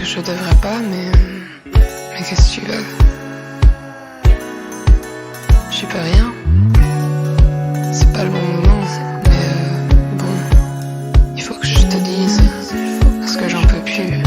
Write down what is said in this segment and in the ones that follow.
Je devrais pas, mais qu'est-ce que tu veux? J'y peux rien. C'est pas le bon moment, mais bon, il faut que je te dise, parce que j'en peux plus.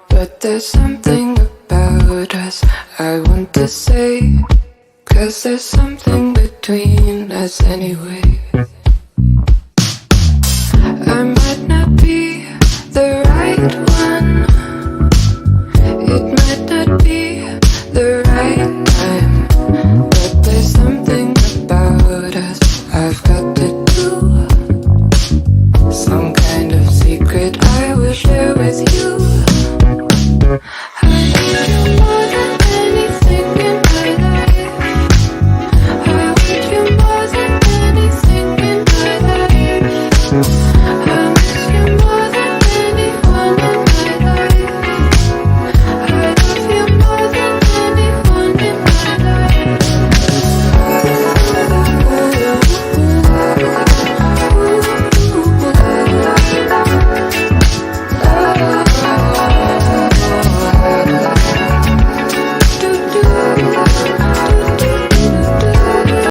But there's something about us I want to say, 'cause there's something between us anyway. I might not be the right one, it might not be the right time, but there's something about us I've